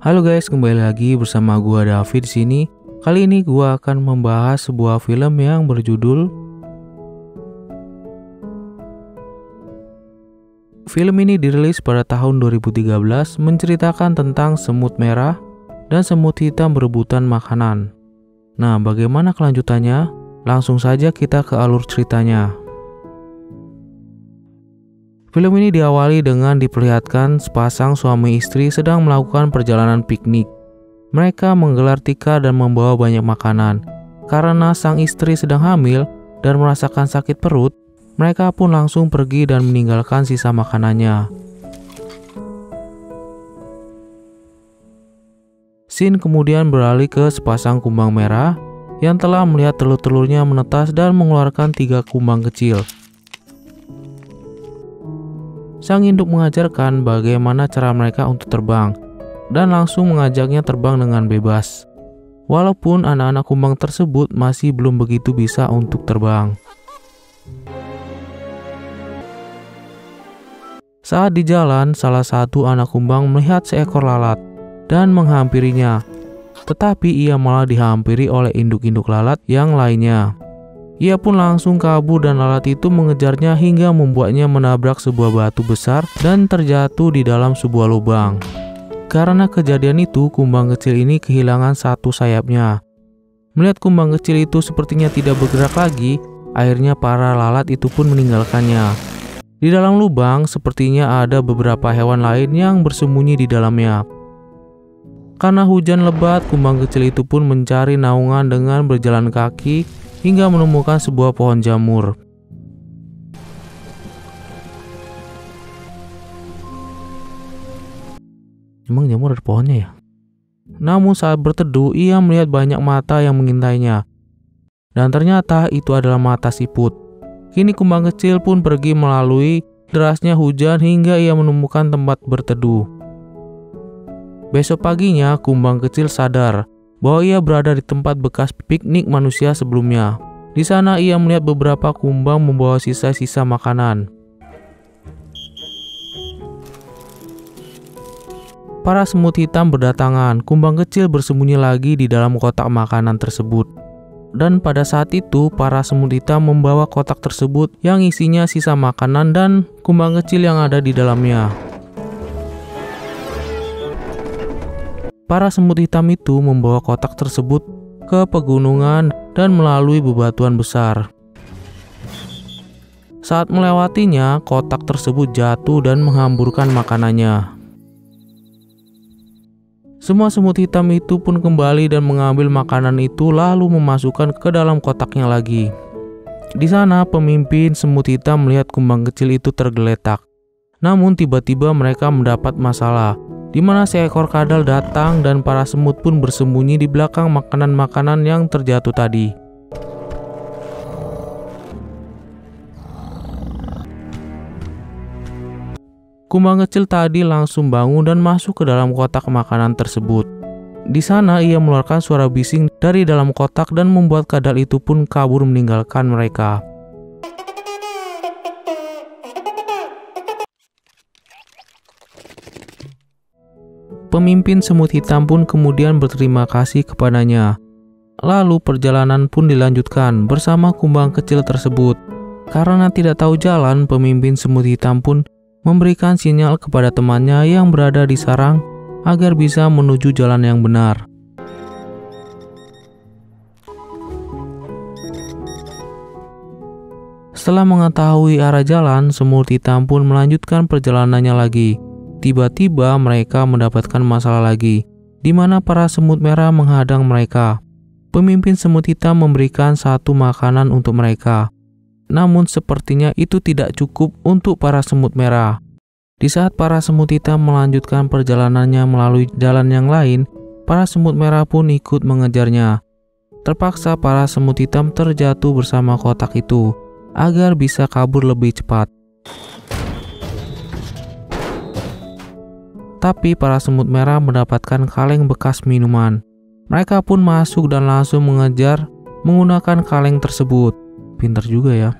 Halo guys, kembali lagi bersama gua David di sini. Kali ini gua akan membahas sebuah film yang berjudul. Film ini dirilis pada tahun 2013, menceritakan tentang semut merah dan semut hitam berebutan makanan. Nah, bagaimana kelanjutannya? Langsung saja kita ke alur ceritanya. Film ini diawali dengan diperlihatkan sepasang suami istri sedang melakukan perjalanan piknik. Mereka menggelar tikar dan membawa banyak makanan. Karena sang istri sedang hamil dan merasakan sakit perut, mereka pun langsung pergi dan meninggalkan sisa makanannya. Scene kemudian beralih ke sepasang kumbang merah yang telah melihat telur-telurnya menetas dan mengeluarkan 3 kumbang kecil. Sang induk mengajarkan bagaimana cara mereka untuk terbang dan langsung mengajaknya terbang dengan bebas. Walaupun anak-anak kumbang tersebut masih belum begitu bisa untuk terbang. Saat di jalan, salah satu anak kumbang melihat seekor lalat dan menghampirinya. Tetapi ia malah dihampiri oleh induk-induk lalat yang lainnya. Ia pun langsung kabur dan lalat itu mengejarnya hingga membuatnya menabrak sebuah batu besar dan terjatuh di dalam sebuah lubang. Karena kejadian itu, kumbang kecil ini kehilangan satu sayapnya. Melihat kumbang kecil itu sepertinya tidak bergerak lagi, akhirnya para lalat itu pun meninggalkannya. Di dalam lubang sepertinya ada beberapa hewan lain yang bersembunyi di dalamnya. Karena hujan lebat, kumbang kecil itu pun mencari naungan dengan berjalan kaki hingga menemukan sebuah pohon jamur. Emang jamur ada pohonnya ya? Namun saat berteduh, ia melihat banyak mata yang mengintainya. Dan ternyata itu adalah mata siput. Kini kumbang kecil pun pergi melalui derasnya hujan hingga ia menemukan tempat berteduh. Besok paginya, kumbang kecil sadar bahwa ia berada di tempat bekas piknik manusia sebelumnya. Di sana ia melihat beberapa kumbang membawa sisa-sisa makanan. Para semut hitam berdatangan. Kumbang kecil bersembunyi lagi di dalam kotak makanan tersebut. Dan pada saat itu, para semut hitam membawa kotak tersebut yang isinya sisa makanan dan kumbang kecil yang ada di dalamnya. Para semut hitam itu membawa kotak tersebut ke pegunungan dan melalui bebatuan besar. Saat melewatinya, kotak tersebut jatuh dan menghamburkan makanannya. Semua semut hitam itu pun kembali dan mengambil makanan itu lalu memasukkan ke dalam kotaknya lagi. Di sana, pemimpin semut hitam melihat kumbang kecil itu tergeletak. Namun tiba-tiba mereka mendapat masalah, di mana seekor kadal datang dan para semut pun bersembunyi di belakang makanan-makanan yang terjatuh tadi. Kumbang kecil tadi langsung bangun dan masuk ke dalam kotak makanan tersebut. Di sana ia mengeluarkan suara bising dari dalam kotak dan membuat kadal itu pun kabur meninggalkan mereka. Pemimpin semut hitam pun kemudian berterima kasih kepadanya. Lalu perjalanan pun dilanjutkan bersama kumbang kecil tersebut. Karena tidak tahu jalan, pemimpin semut hitam pun memberikan sinyal kepada temannya yang berada di sarang agar bisa menuju jalan yang benar. Setelah mengetahui arah jalan, semut hitam pun melanjutkan perjalanannya lagi. Tiba-tiba mereka mendapatkan masalah lagi, di mana para semut merah menghadang mereka. Pemimpin semut hitam memberikan satu makanan untuk mereka. Namun sepertinya itu tidak cukup untuk para semut merah. Di saat para semut hitam melanjutkan perjalanannya melalui jalan yang lain, para semut merah pun ikut mengejarnya. Terpaksa para semut hitam terjatuh bersama kotak itu, agar bisa kabur lebih cepat. Tapi para semut merah mendapatkan kaleng bekas minuman. Mereka pun masuk dan langsung mengejar menggunakan kaleng tersebut. Pintar juga ya.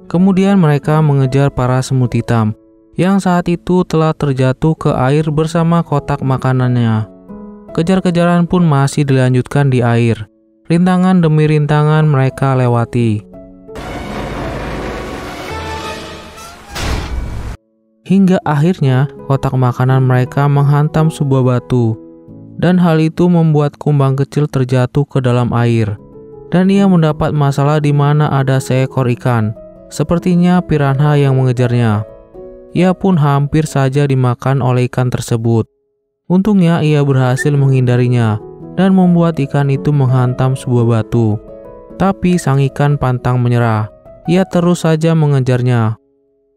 Kemudian mereka mengejar para semut hitam yang saat itu telah terjatuh ke air bersama kotak makanannya. Kejar-kejaran pun masih dilanjutkan di air. Rintangan demi rintangan mereka lewati. Hingga akhirnya kotak makanan mereka menghantam sebuah batu. Dan hal itu membuat kumbang kecil terjatuh ke dalam air. Dan ia mendapat masalah di mana ada seekor ikan. Sepertinya piranha yang mengejarnya. Ia pun hampir saja dimakan oleh ikan tersebut. Untungnya ia berhasil menghindarinya dan membuat ikan itu menghantam sebuah batu. Tapi sang ikan pantang menyerah. Ia terus saja mengejarnya.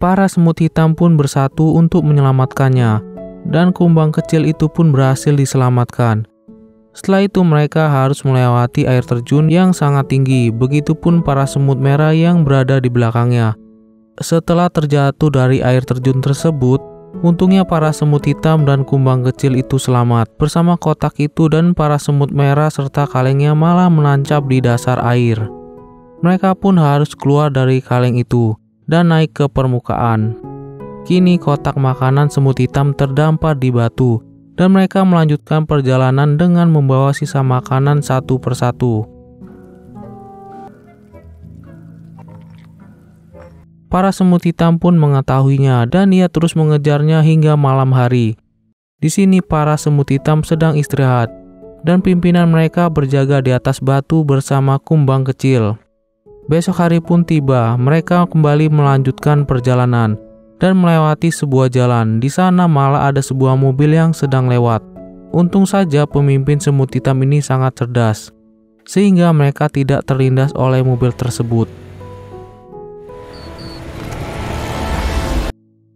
Para semut hitam pun bersatu untuk menyelamatkannya. Dan kumbang kecil itu pun berhasil diselamatkan. Setelah itu mereka harus melewati air terjun yang sangat tinggi, begitupun para semut merah yang berada di belakangnya. Setelah terjatuh dari air terjun tersebut, untungnya para semut hitam dan kumbang kecil itu selamat bersama kotak itu, dan para semut merah serta kalengnya malah menancap di dasar air. Mereka pun harus keluar dari kaleng itu dan naik ke permukaan. Kini kotak makanan semut hitam terdampar di batu, dan mereka melanjutkan perjalanan dengan membawa sisa makanan satu persatu. Para semut hitam pun mengetahuinya dan ia terus mengejarnya hingga malam hari. Di sini para semut hitam sedang istirahat, dan pimpinan mereka berjaga di atas batu bersama kumbang kecil. Besok hari pun tiba, mereka kembali melanjutkan perjalanan dan melewati sebuah jalan. Di sana malah ada sebuah mobil yang sedang lewat. Untung saja pemimpin semut hitam ini sangat cerdas, sehingga mereka tidak terlindas oleh mobil tersebut.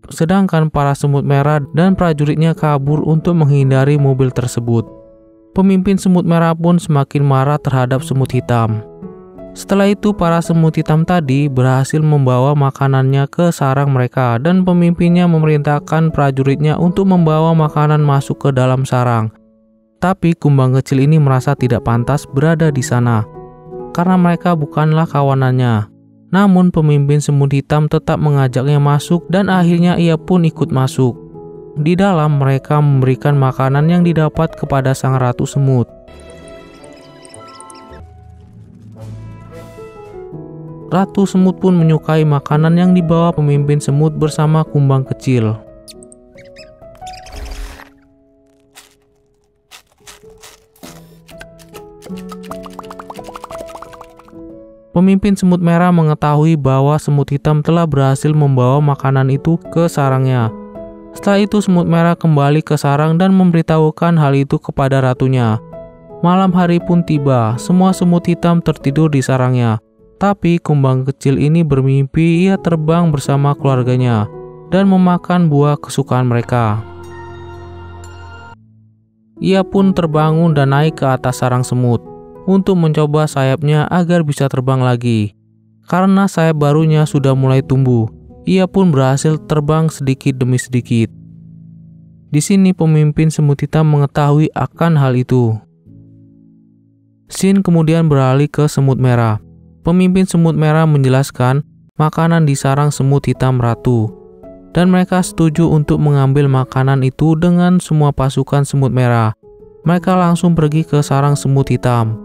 Sedangkan para semut merah dan prajuritnya kabur untuk menghindari mobil tersebut. Pemimpin semut merah pun semakin marah terhadap semut hitam. Setelah itu para semut hitam tadi berhasil membawa makanannya ke sarang mereka, dan pemimpinnya memerintahkan prajuritnya untuk membawa makanan masuk ke dalam sarang. Tapi kumbang kecil ini merasa tidak pantas berada di sana karena mereka bukanlah kawanannya. Namun pemimpin semut hitam tetap mengajaknya masuk, dan akhirnya ia pun ikut masuk. Di dalam mereka memberikan makanan yang didapat kepada sang ratu semut. Ratu semut pun menyukai makanan yang dibawa pemimpin semut bersama kumbang kecil. Pemimpin semut merah mengetahui bahwa semut hitam telah berhasil membawa makanan itu ke sarangnya. Setelah itu semut merah kembali ke sarang dan memberitahukan hal itu kepada ratunya. Malam hari pun tiba, semua semut hitam tertidur di sarangnya. Tapi kumbang kecil ini bermimpi ia terbang bersama keluarganya dan memakan buah kesukaan mereka. Ia pun terbangun dan naik ke atas sarang semut untuk mencoba sayapnya agar bisa terbang lagi. Karena sayap barunya sudah mulai tumbuh, ia pun berhasil terbang sedikit demi sedikit. Di sini pemimpin semut hitam mengetahui akan hal itu. Scene kemudian beralih ke semut merah. Pemimpin semut merah menjelaskan makanan di sarang semut hitam ratu, dan mereka setuju untuk mengambil makanan itu dengan semua pasukan semut merah. Mereka langsung pergi ke sarang semut hitam.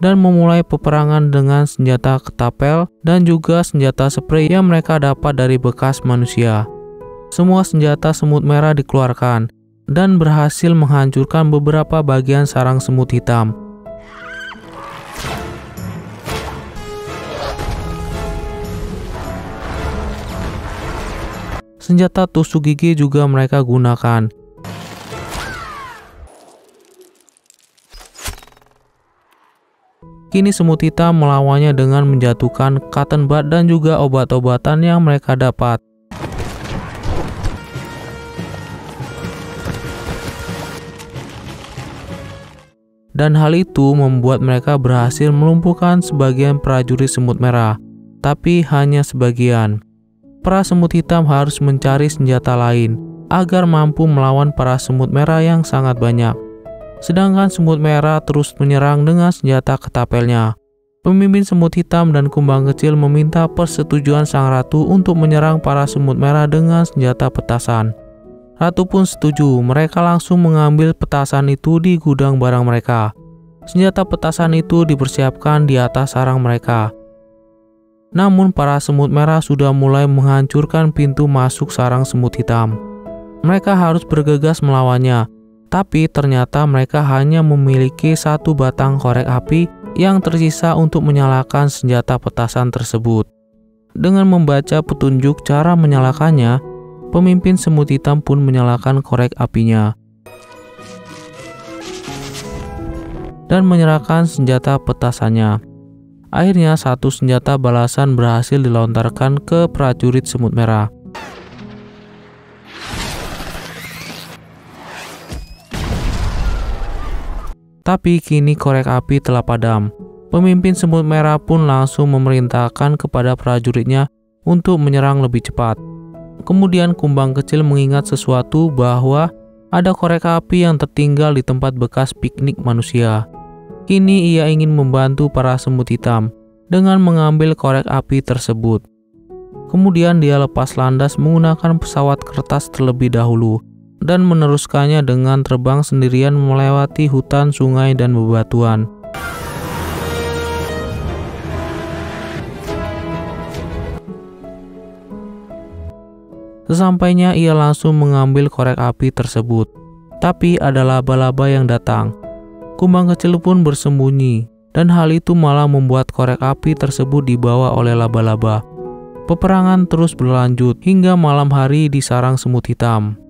Dan memulai peperangan dengan senjata ketapel dan juga senjata spray yang mereka dapat dari bekas manusia. Semua senjata semut merah dikeluarkan dan berhasil menghancurkan beberapa bagian sarang semut hitam. Senjata tusuk gigi juga mereka gunakan. Kini semut hitam melawannya dengan menjatuhkan cotton bud dan juga obat-obatan yang mereka dapat. Dan hal itu membuat mereka berhasil melumpuhkan sebagian prajurit semut merah, tapi hanya sebagian. Para semut hitam harus mencari senjata lain agar mampu melawan para semut merah yang sangat banyak. Sedangkan semut merah terus menyerang dengan senjata ketapelnya. Pemimpin semut hitam dan kumbang kecil meminta persetujuan sang ratu untuk menyerang para semut merah dengan senjata petasan. Ratu pun setuju. Mereka langsung mengambil petasan itu di gudang barang mereka. Senjata petasan itu dipersiapkan di atas sarang mereka. Namun para semut merah sudah mulai menghancurkan pintu masuk sarang semut hitam. Mereka harus bergegas melawannya, tapi ternyata mereka hanya memiliki satu batang korek api yang tersisa untuk menyalakan senjata petasan tersebut. Dengan membaca petunjuk cara menyalakannya, pemimpin semut hitam pun menyalakan korek apinya dan menyerahkan senjata petasannya. Akhirnya satu senjata balasan berhasil dilontarkan ke prajurit semut merah. Tapi kini korek api telah padam. Pemimpin semut merah pun langsung memerintahkan kepada prajuritnya untuk menyerang lebih cepat. Kemudian kumbang kecil mengingat sesuatu bahwa ada korek api yang tertinggal di tempat bekas piknik manusia. Kini ia ingin membantu para semut hitam dengan mengambil korek api tersebut. Kemudian dia lepas landas menggunakan pesawat kertas terlebih dahulu dan meneruskannya dengan terbang sendirian melewati hutan, sungai, dan bebatuan. Sesampainya ia langsung mengambil korek api tersebut. Tapi ada laba-laba yang datang. Kumbang kecil pun bersembunyi, dan hal itu malah membuat korek api tersebut dibawa oleh laba-laba. Peperangan terus berlanjut hingga malam hari di sarang semut hitam.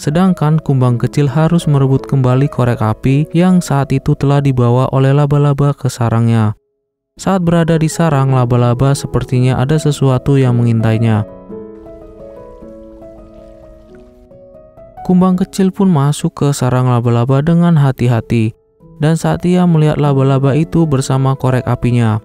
Sedangkan kumbang kecil harus merebut kembali korek api yang saat itu telah dibawa oleh laba-laba ke sarangnya. Saat berada di sarang, laba-laba sepertinya ada sesuatu yang mengintainya. Kumbang kecil pun masuk ke sarang laba-laba dengan hati-hati, dan saat ia melihat laba-laba itu bersama korek apinya,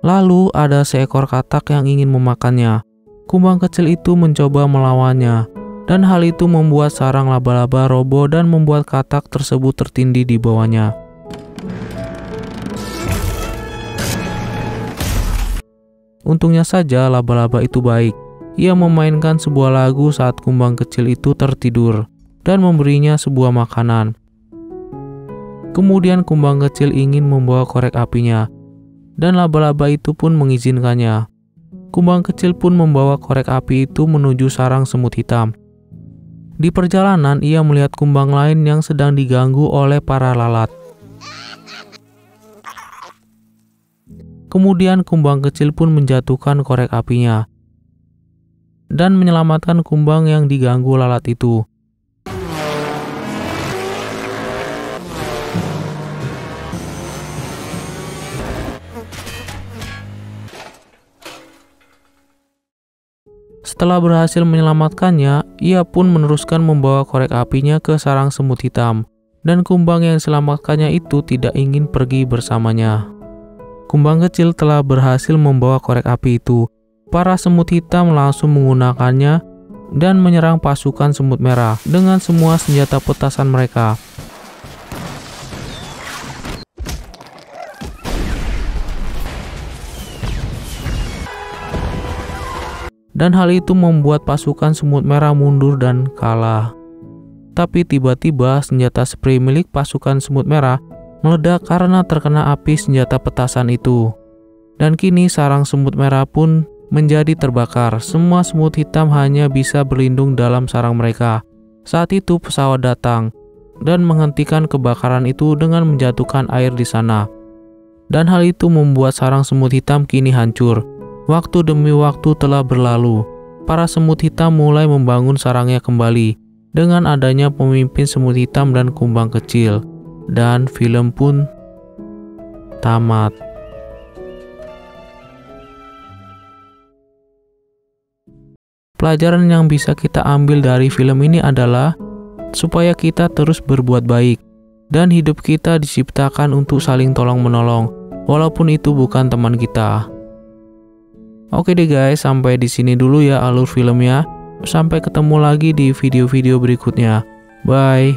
lalu ada seekor katak yang ingin memakannya. Kumbang kecil itu mencoba melawannya, dan hal itu membuat sarang laba-laba roboh dan membuat katak tersebut tertindih di bawahnya. Untungnya saja laba-laba itu baik. Ia memainkan sebuah lagu saat kumbang kecil itu tertidur dan memberinya sebuah makanan. Kemudian kumbang kecil ingin membawa korek apinya, dan laba-laba itu pun mengizinkannya. Kumbang kecil pun membawa korek api itu menuju sarang semut hitam. Di perjalanan, ia melihat kumbang lain yang sedang diganggu oleh para lalat. Kemudian kumbang kecil pun menjatuhkan korek apinya dan menyelamatkan kumbang yang diganggu lalat itu. Setelah berhasil menyelamatkannya, ia pun meneruskan membawa korek apinya ke sarang semut hitam, dan kumbang yang diselamatkannya itu tidak ingin pergi bersamanya. Kumbang kecil telah berhasil membawa korek api itu. Para semut hitam langsung menggunakannya dan menyerang pasukan semut merah dengan semua senjata petasan mereka. Dan hal itu membuat pasukan semut merah mundur dan kalah. Tapi tiba-tiba senjata spray milik pasukan semut merah meledak karena terkena api senjata petasan itu. Dan kini sarang semut merah pun menjadi terbakar. Semua semut hitam hanya bisa berlindung dalam sarang mereka. Saat itu pesawat datang dan menghentikan kebakaran itu dengan menjatuhkan air di sana. Dan hal itu membuat sarang semut hitam kini hancur. Waktu demi waktu telah berlalu. Para semut hitam mulai membangun sarangnya kembali dengan adanya pemimpin semut hitam dan kumbang kecil. Dan film pun tamat. Pelajaran yang bisa kita ambil dari film ini adalah supaya kita terus berbuat baik dan hidup kita diciptakan untuk saling tolong-menolong walaupun itu bukan teman kita. Oke deh guys, sampai di sini dulu ya alur filmnya. Sampai ketemu lagi di video-video berikutnya. Bye.